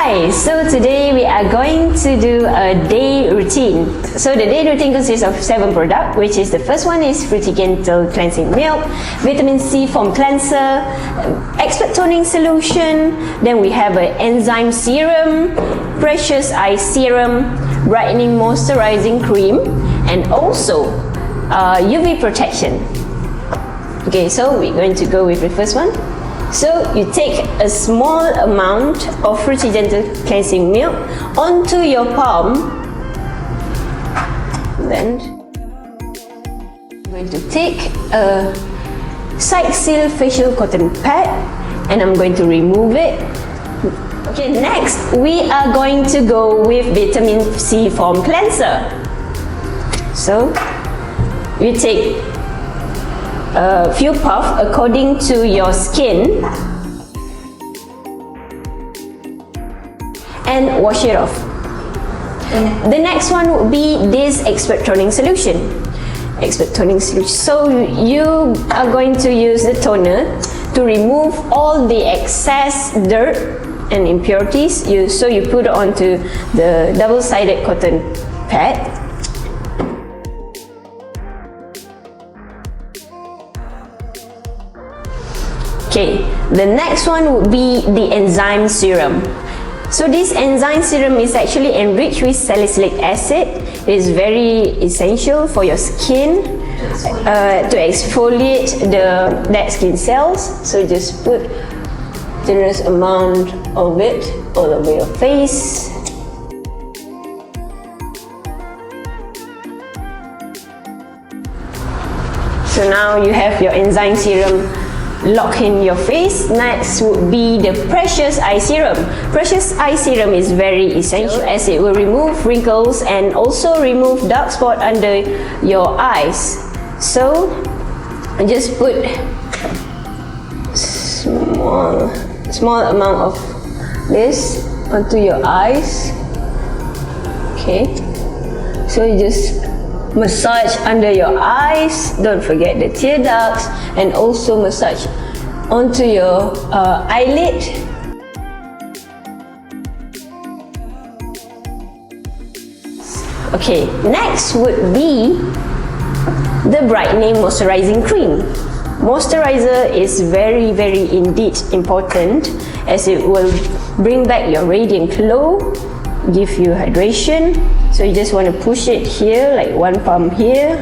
Hi, so today we are going to do a day routine. So the day routine consists of 7 products, which is the first one is Fruity Gentle Cleansing Milk, Vitamin C Foam Cleanser, Expert Toning Solution, then we have an Enzyme Serum, Precious Eye Serum, Brightening Moisturising Cream, and also UV Protection. Okay, so we're going to go with the first one. So you take a small amount of Fruity Gentle Cleansing Milk onto your palm. Then I'm going to take a side seal facial cotton pad and I'm going to remove it. Okay, next we are going to go with Vitamin C Foam Cleanser. So you take a few puffs according to your skin and wash it off. The next one would be this Expert Toning Solution. Expert Toning Solution. So you are going to use the toner to remove all the excess dirt and impurities. So you put it onto the double-sided cotton pad. Okay, the next one would be the Enzyme Serum. So this Enzyme Serum is actually enriched with salicylic acid. It is very essential for your skin to exfoliate the dead skin cells. So just put generous amount of it all over your face. So now you have your Enzyme Serum lock in your face. Next would be the Precious Eye Serum. Precious Eye Serum is very essential as it will remove wrinkles and also remove dark spot under your eyes. So just put small amount of this onto your eyes. Okay, so you just massage under your eyes, don't forget the tear ducts, and also massage onto your eyelid. Okay, next would be the Brightening Moisturising Cream. Moisturizer is very indeed important as it will bring back your radiant glow, give you hydration. So you just want to push it here, like one palm here,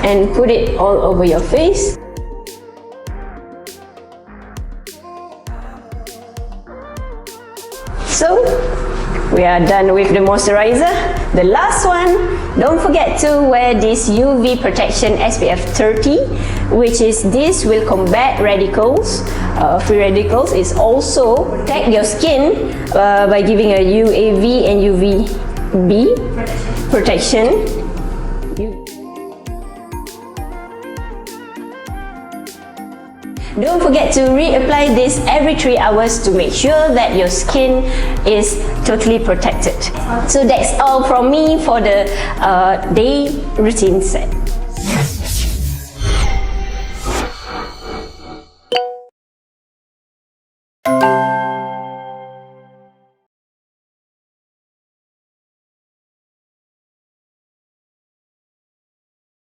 and put it all over your face. So we are done with the moisturizer. The last one, don't forget to wear this UV protection SPF 30, which is this will combat radicals, free radicals. It also protect your skin by giving a UAV and UVB protection. Don't forget to reapply this every 3 hours to make sure that your skin is totally protected. So that's all from me for the day routine set.